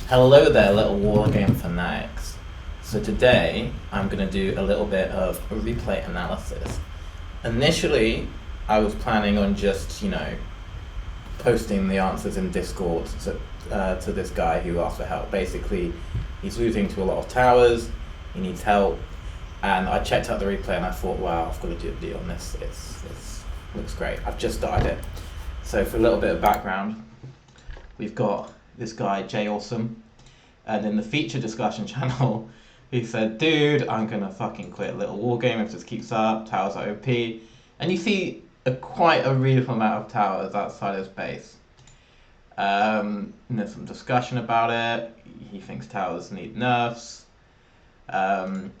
Hello there, Littlewargame fanatics. So today I'm going to do a little bit of replay analysis. Initially, I was planning on just, posting the answers in Discord to this guy who asked for help. Basically, he's losing to a lot of towers, he needs help, and I checked out the replay and I thought, wow, I've got to do a video on this. It looks great. I've just started it. So for a little bit of background, we've got this guy, Jay Awesome, and in the feature discussion channel, he said, dude, I'm gonna fucking quit Littlewargame if this keeps up, towers are OP. And you see quite a reasonable amount of towers outside his base. And there's some discussion about it. He thinks towers need nerfs. Then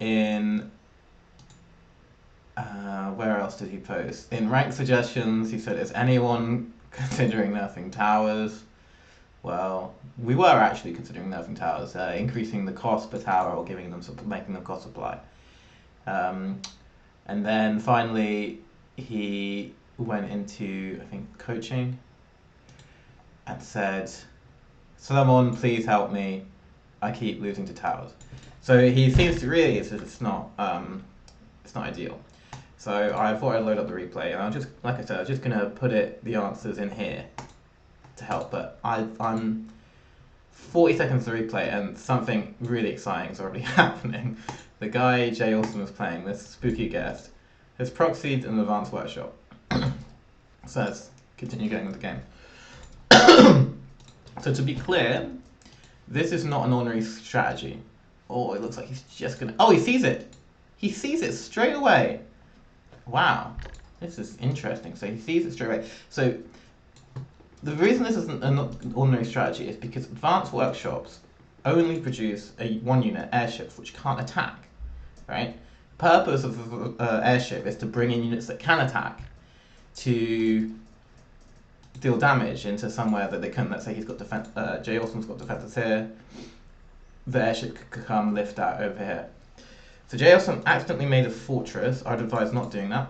in where else did he post? In rank suggestions, he said, is anyone considering nerfing towers? Well, we were actually considering nerfing towers, increasing the cost per tower or making them cost supply. And then finally, he went into, I think, coaching and said, someone please help me, I keep losing to towers. So he seems to really, it's not ideal. So I thought I'd load up the replay, and like I said, I'm just gonna put the answers in here to help. But I'm 40 seconds to replay, and something really exciting is already happening. The guy Jay Awesome was playing, this spooky guest, has proxied an advanced workshop. So let's continue going with the game. So to be clear, this is not an ordinary strategy. Oh, it looks like he's just gonna. Oh, he sees it. He sees it straight away. Wow, this is interesting. So he sees it straight away. So the reason this isn't an ordinary strategy is because advanced workshops only produce one unit airships which can't attack, right? Purpose of airship is to bring in units that can attack to deal damage into somewhere that they couldn't. Let's say he's got defense. Jay Awesome's got defenses here. The airship could come lift out over here. So Jay Awesome accidentally made a fortress. I'd advise not doing that.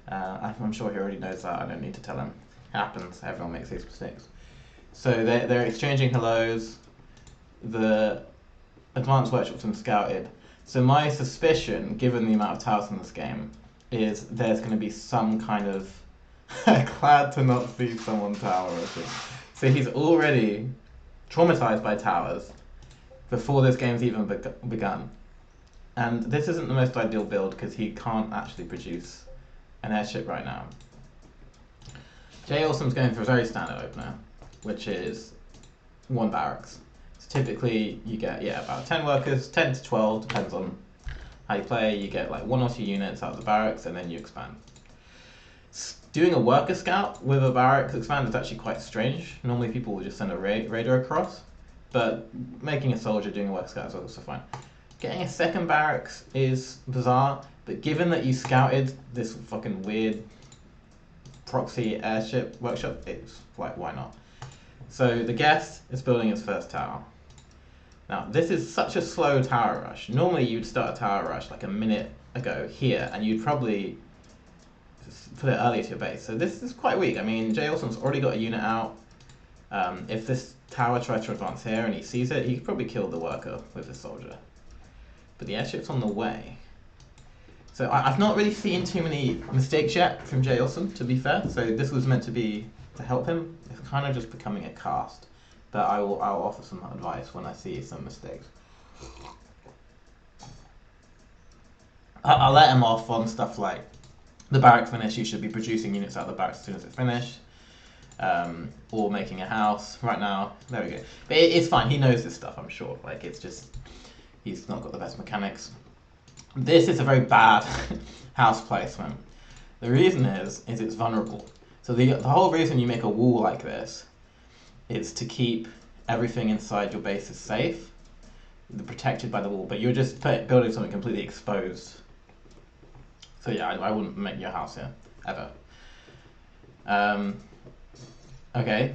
I'm sure he already knows that. I don't need to tell him. It happens. Everyone makes these mistakes. So they're exchanging hellos. The advanced workshop's been scouted. So my suspicion, given the amount of towers in this game, is there's going to be some kind of glad to not see someone tower rushing. So he's already traumatized by towers before this game's even begun. And this isn't the most ideal build because he can't actually produce an airship right now. Jay Awesome's going for a very standard opener, which is 1 barracks. So typically you get about 10 workers, 10 to 12, depends on how you play. You get like 1 or 2 units out of the barracks and then you expand. Doing a worker scout with a barracks expand is actually quite strange. Normally people will just send a raider across, but making a soldier doing a worker scout is also fine. Getting a second barracks is bizarre, but given that you scouted this fucking weird proxy airship workshop, it's like, why not? So the guest is building its first tower. Now, this is such a slow tower rush. Normally you'd start a tower rush like a minute ago here, and you'd probably put it earlier to your base. So this is quite weak. I mean, Jay Awesome's already got a unit out. If this tower tries to advance here and he sees it, he could probably kill the worker with the soldier. But the airship's on the way. So I've not really seen too many mistakes yet from Jay Awesome, to be fair. So this was meant to be to help him. It's kind of just becoming a cast. But I'll offer some advice when I see some mistakes. I'll let him off on stuff like the barracks finish. You should be producing units out of the barracks as soon as it's finished. Or making a house. Right now, there we go. But it's fine. He knows this stuff, I'm sure. Like, it's just he's not got the best mechanics. This is a very bad house placement. The reason is it's vulnerable. So the whole reason you make a wall like this is to keep everything inside your bases safe, protected by the wall, but you're just building something completely exposed. So yeah, I wouldn't make your house here, ever. Okay.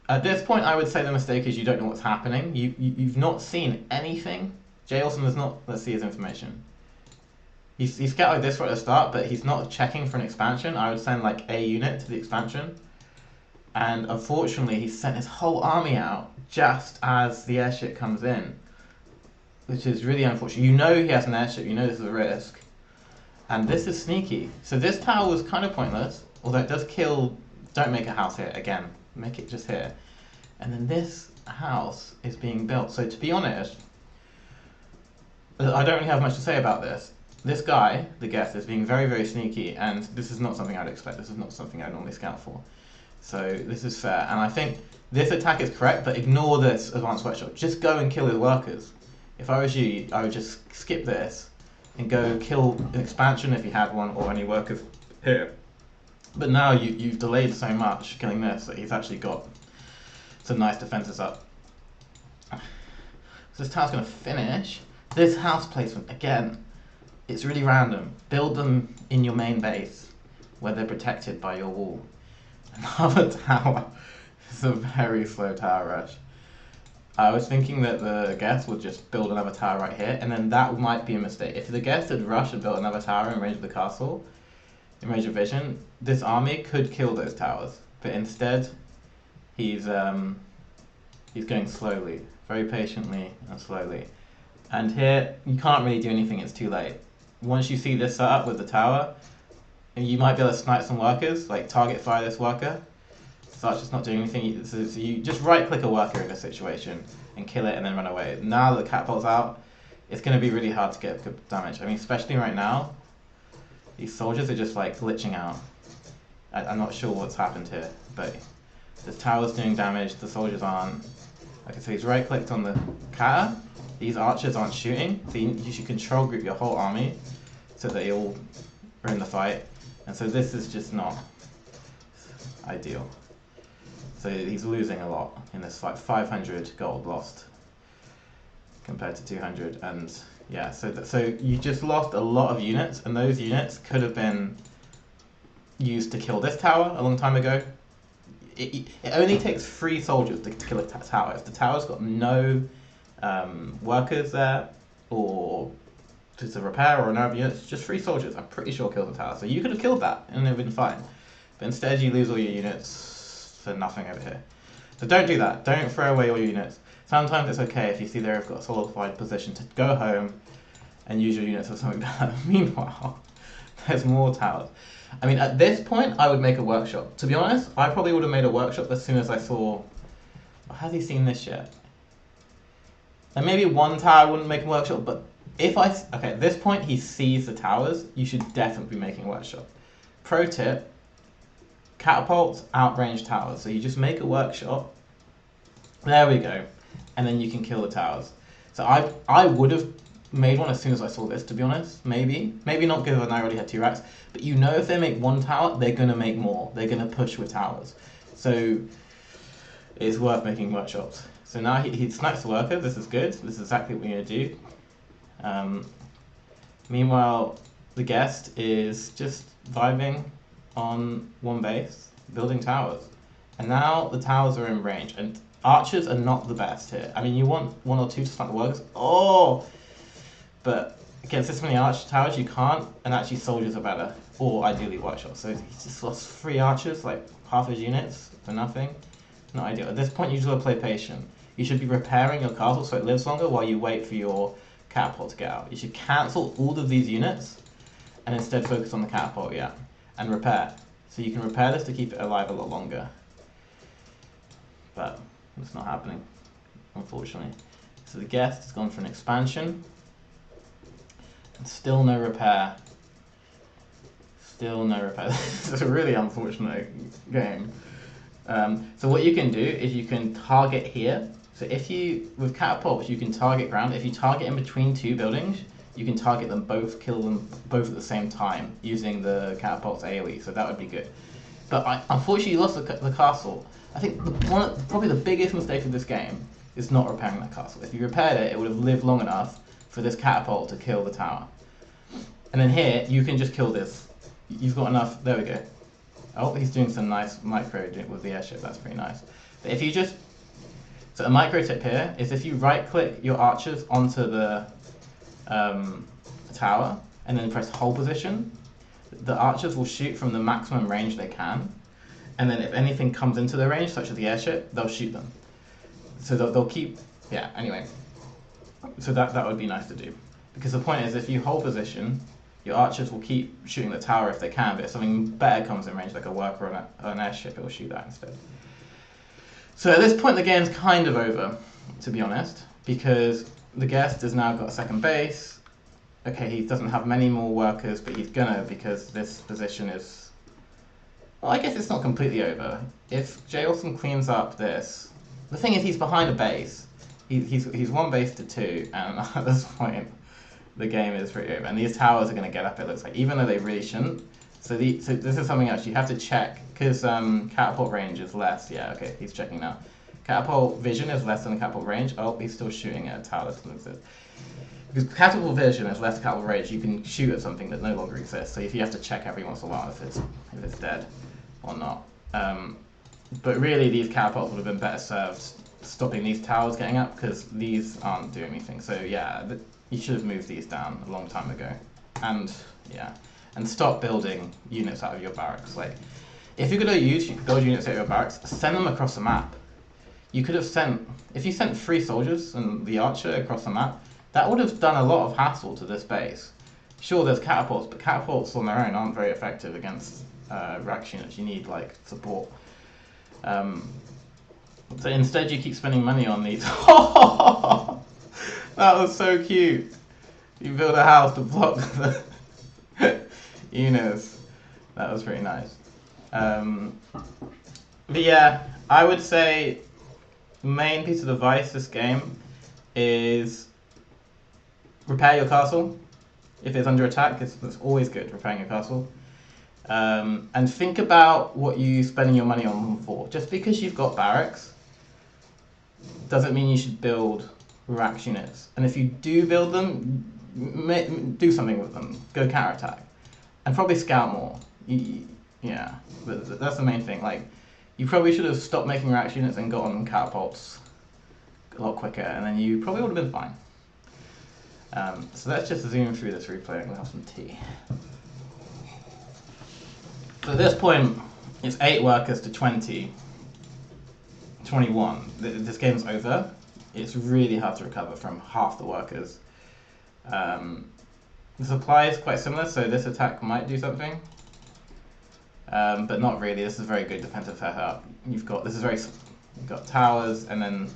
At this point, I would say the mistake is you don't know what's happening. You've not seen anything. Jay Awesome does not. Let's see his information. He's scouted this right at the start, but he's not checking for an expansion. I would send like a unit to the expansion. And unfortunately, he sent his whole army out just as the airship comes in, which is really unfortunate. You know he has an airship, you know this is a risk. And this is sneaky. So this tower was kind of pointless, although it does kill. Don't make a house here again. Make it just here. And then this house is being built. So to be honest, I don't really have much to say about this. This guy, the guest, is being very, very sneaky, and this is not something I'd expect. This is not something I normally scout for. So this is fair, and I think this attack is correct, but ignore this advanced workshop. Just go and kill his workers. If I was you, I would just skip this and go kill an expansion if you had one, or any workers here. But now you've delayed so much killing this that he's actually got some nice defenses up. So this tower's going to finish. This house placement, again, it's really random. Build them in your main base where they're protected by your wall. Another tower. It's a very slow tower rush. I was thinking that the guest would just build another tower right here, and then that might be a mistake. If the guest had rushed and built another tower in range of the castle, in range of vision, this army could kill those towers. But instead, he's going slowly, very patiently and slowly. And here, you can't really do anything, it's too late. Once you see this setup with the tower, you might be able to snipe some workers, like target fire this worker. So it's just not doing anything. So you just right click a worker in this situation and kill it and then run away. Now that the catapult's out, it's going to be really hard to get good damage. I mean, especially right now, these soldiers are just like glitching out. I'm not sure what's happened here, but the tower's doing damage, the soldiers aren't. Okay, so he's right clicked on the kata. These archers aren't shooting, so you should control group your whole army so that they all are in the fight. And so this is just not ideal. So he's losing a lot in this fight. 500 gold lost compared to 200, and yeah, so you just lost a lot of units, and those units could have been used to kill this tower a long time ago. It only takes 3 soldiers to kill a tower. If the tower's got no workers there, or just a repair or another unit, it's just 3 soldiers. I'm pretty sure killed the tower. So you could have killed that and it would have been fine. But instead you lose all your units for nothing over here. So don't do that. Don't throw away all your units. Sometimes it's okay if you see they've got a solidified position to go home and use your units for something better. Meanwhile, there's more towers. I mean, at this point, I would make a workshop. To be honest, I probably would have made a workshop as soon as I saw... Oh, has he seen this yet? And maybe one tower wouldn't make a workshop, but if I... Okay, at this point, he sees the towers. You should definitely be making a workshop. Pro tip, catapults outrange towers. So you just make a workshop. There we go. And then you can kill the towers. So I would have made one as soon as I saw this, to be honest. Maybe not, given I already had 2 racks. But you know, if they make 1 tower, they're going to make more. They're going to push with towers. So it's worth making workshops. So now he snipes the worker. This is good. This is exactly what we're going to do. Meanwhile, the guest is just vibing on one base, building towers. And now the towers are in range. And archers are not the best here. I mean, you want 1 or 2 to snipe the workers. Oh! But against this many archer towers, you can't. And actually, soldiers are better. Or ideally, workshops. So he's just lost 3 archers, like half his units for nothing. Not ideal. At this point, you just got to play patient. You should be repairing your castle so it lives longer while you wait for your catapult to get out. You should cancel all of these units and instead focus on the catapult, yeah. And repair. So you can repair this to keep it alive a lot longer. But it's not happening, unfortunately. So the guest has gone for an expansion. And still no repair. Still no repair. This is a really unfortunate game. So what you can do is you can target here. So if you, with catapults, you can target ground. If you target in between 2 buildings, you can target them both, kill them both at the same time using the catapult's AoE. So that would be good. But unfortunately, you lost the castle. I think probably the biggest mistake of this game is not repairing that castle. If you repaired it, it would have lived long enough for this catapult to kill the tower. And then here, you can just kill this. You've got enough. There we go. Oh, he's doing some nice micro with the airship. That's pretty nice. But if you just... So a micro tip here is if you right-click your archers onto the tower and then press hold position, the archers will shoot from the maximum range they can. and then if anything comes into their range, such as the airship, they'll shoot them. So they'll keep, yeah, anyway. So that would be nice to do. Because the point is, if you hold position, your archers will keep shooting the tower if they can, but if something better comes in range, like a worker or an airship, it will shoot that instead. So at this point, the game's kind of over, to be honest, because the guest has now got a second base. Okay, he doesn't have many more workers, but he's gonna, because this position is... Well, I guess it's not completely over. If Jailson cleans up this... The thing is, he's behind a base. He's one base to two, and at this point, the game is pretty over. And these towers are going to get up, it looks like, even though they really shouldn't. So this is something else you have to check, because catapult range is less. Yeah, okay, he's checking now. Catapult vision is less than catapult range. Oh, he's still shooting at a tower that doesn't exist. Because catapult vision is less catapult range, you can shoot at something that no longer exists. So if you have to check every once in a while if it's dead or not. But really, these catapults would have been better served stopping these towers getting up, because these aren't doing anything. So yeah, you should have moved these down a long time ago. And yeah, and stop building units out of your barracks. Like, if you're going to build units out of your barracks, send them across the map. You could have sent, if you sent 3 soldiers and the archer across the map, that would have done a lot of hassle to this base. Sure, there's catapults, but catapults on their own aren't very effective against Rax units. You need, like, support. So instead you keep spending money on these. That was so cute. You build a house to block the units. That was pretty nice. But yeah, I would say main piece of advice this game is repair your castle. If it's under attack, it's always good, repairing your castle. And think about what you're spending your money on them for. Just because you've got barracks doesn't mean you should build Rax units. And if you do build them, do something with them. Go counterattack. And probably scout more. Yeah, but that's the main thing. Like, you probably should have stopped making Rax units and got on catapults a lot quicker, and then you probably would have been fine. So let's just zoom through this replay and we'll have some tea. So at this point, it's 8 workers to 20. 21. This game's over. It's really hard to recover from half the workers. The supply is quite similar, so this attack might do something. But not really. This is a very good defensive setup. You've got towers, and then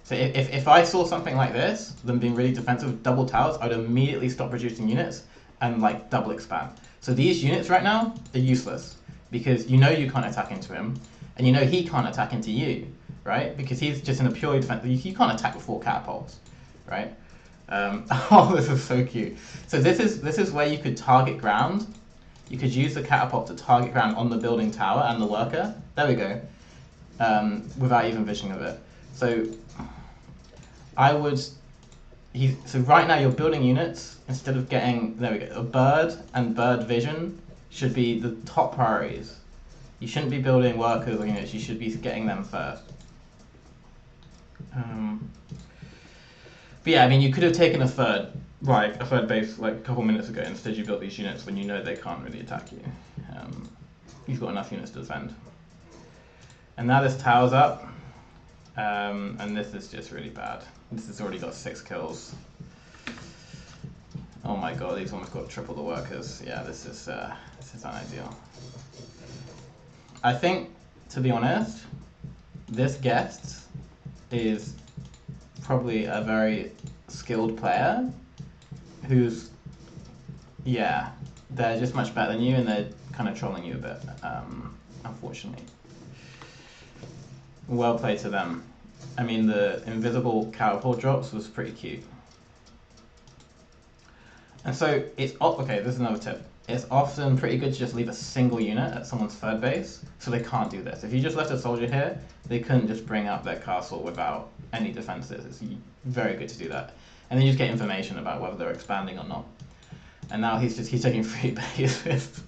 so if I saw something like this, them being really defensive, double towers, I'd immediately stop producing units and like double expand. So these units right now are useless, because you know you can't attack into him, and you know he can't attack into you, right? Because he's just in a purely defensive. You can't attack with 4 catapults, right? Oh, this is so cute. So this is where you could target ground. You could use the catapult to target ground on the building tower and the worker. There we go. Without even visioning of it. So so right now you're building units instead of getting, there we go, a bird and bird vision should be the top priorities. You shouldn't be building workers or units, you should be getting them first. But yeah, I mean, you could have taken a third base like a couple minutes ago. Instead you built these units when you know they can't really attack you. You've got enough units to defend. And now this tower's up, and this is just really bad. This has already got 6 kills. Oh my god, these almost got triple the workers. Yeah, this is unideal. I think, to be honest, this guest is probably a very skilled player who's, yeah, they're just much better than you, and they're kind of trolling you a bit, unfortunately. Well played to them. I mean, the invisible catapult drops was pretty cute. And so, okay, this is another tip. It's often pretty good to just leave a single unit at someone's third base, so they can't do this. If you just left a soldier here, they couldn't just bring up their castle without any defenses. It's very good to do that. And then you just get information about whether they're expanding or not. And now he's taking 3 bases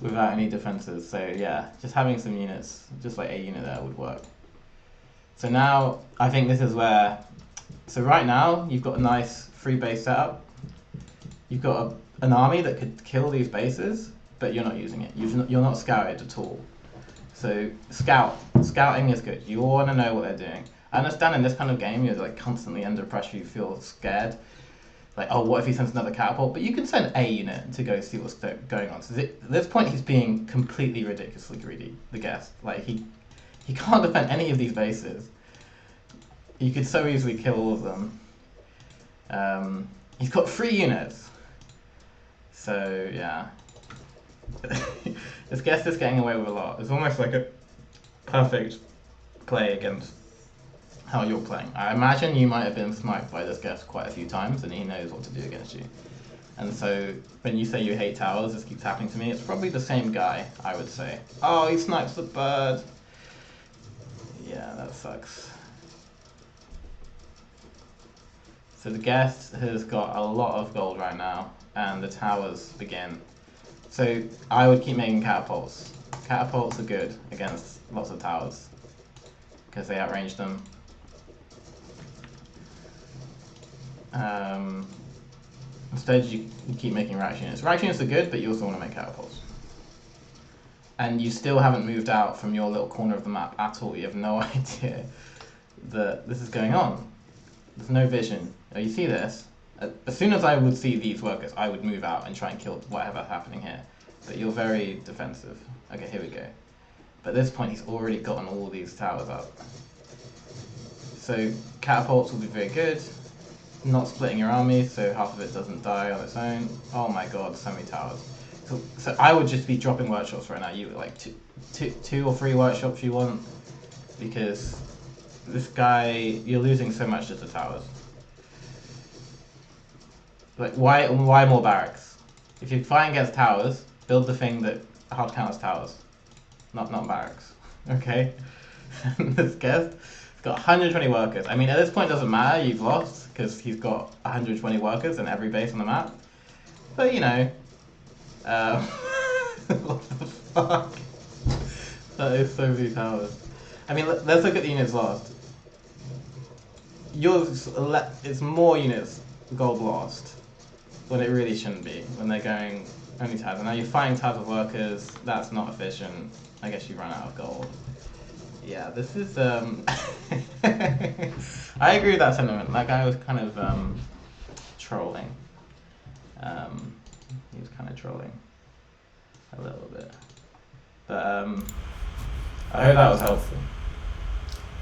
without any defenses. So yeah, just having some units, just like a unit there would work. So now, I think this is where, so right now, you've got a nice 3 base setup. You've got an army that could kill these bases, but you're not using it. You're not scouted at all. So scouting is good. You want to know what they're doing. I understand in this kind of game you're like constantly under pressure. You feel scared. Like, oh, what if he sends another catapult? But you can send a unit to go see what's going on. So at this point, he's being completely ridiculously greedy. The guest, like he can't defend any of these bases. You could so easily kill all of them. He's got 3 units. So yeah, this guest is getting away with a lot. It's almost like a perfect play against how you're playing. I imagine you might have been sniped by this guest quite a few times and he knows what to do against you. And so when you say you hate towers, this keeps happening to me, it's probably the same guy, I would say. Oh, he snipes the bird. Yeah, that sucks. So the guest has got a lot of gold right now and the towers begin. So I would keep making catapults. Catapults are good against lots of towers because they outrange them. Instead, you keep making rack units. Rack units are good, but you also want to make catapults. And you still haven't moved out from your little corner of the map at all. You have no idea that this is going on. There's no vision. You see this? As soon as I would see these workers, I would move out and try and kill whatever's happening here. But you're very defensive. Okay, here we go. But at this point, he's already gotten all these towers up. So catapults will be very good. Not splitting your army, so half of it doesn't die on its own. Oh my god, so many towers. So I would just be dropping workshops right now. You like two or three workshops you want, because this guy, you're losing so much just to towers. Like why more barracks? If you're fighting against towers, build the thing that hard counters towers, not barracks. Okay. This guest has got 120 workers. I mean, at this point, it doesn't matter. You've lost because he's got 120 workers in every base on the map. But you know, what the fuck? That is so many towers. I mean, let's look at the units lost. Yours, it's more units gold lost when it really shouldn't be. When they're going only towers. And now you're fighting towers of workers. That's not efficient. I guess you run out of gold. Yeah, this is I agree with that sentiment. That guy was kind of trolling. He was kind of trolling a little bit. But I hope that was helpful.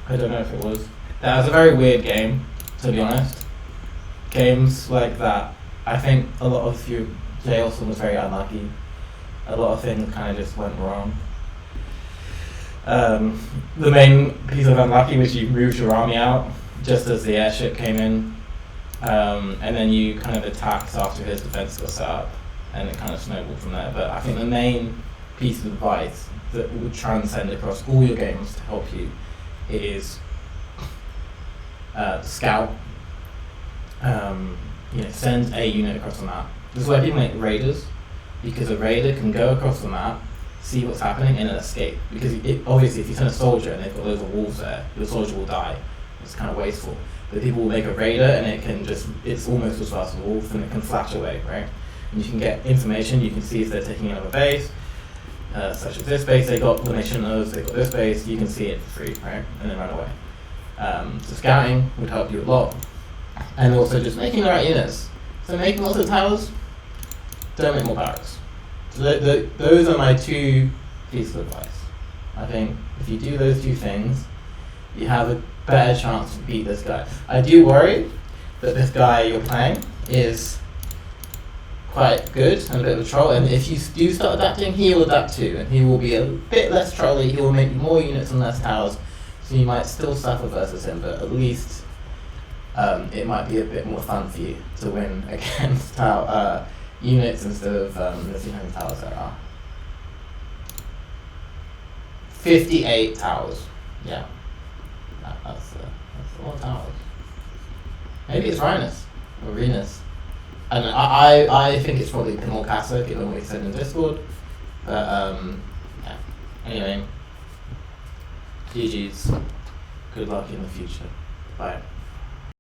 I don't know if it was. That was a very weird game, to be honest. Games like that, I think a lot of you play also was very unlucky. A lot of things kind of just went wrong. The main piece of unlucky was you moved your army out just as the airship came in, and then you kind of attacked after his defense got set up, and it kind of snowballed from there. But I think the main piece of advice that would transcend across all your games to help you is scout. Send a unit across the map. This is why people make raiders, because a raider can go across the map, see what's happening, and then escape. Because obviously, if you send a soldier and they've got loads of wolves there, your soldier will die. It's kind of wasteful. But people will make a raider, and it's almost as fast as a wolf, and it can flash away, right? And you can get information. You can see if they're taking another base, such as this base they got when they shouldn't have. They got this base. You can see it for free, right? And then run away. So scouting would help you a lot, and also just making the right units. So making lots of towers. Don't make more barracks. So those are my 2 pieces of advice. I think if you do those 2 things, you have a better chance to beat this guy. I do worry that this guy you're playing is quite good and a bit of a troll, and if you do start adapting, he will adapt too, and he will be a bit less trolly, he will make more units and less towers, so you might still suffer versus him, but at least it might be a bit more fun for you to win against units instead of let's see how many towers there are. 58 towers. Yeah. That's a lot of towers. Maybe it's Rhinus or Venus. And I think it's probably Pimmelcasa, given what he said in Discord. But yeah. Anyway. GG's. Good luck in the future. Bye.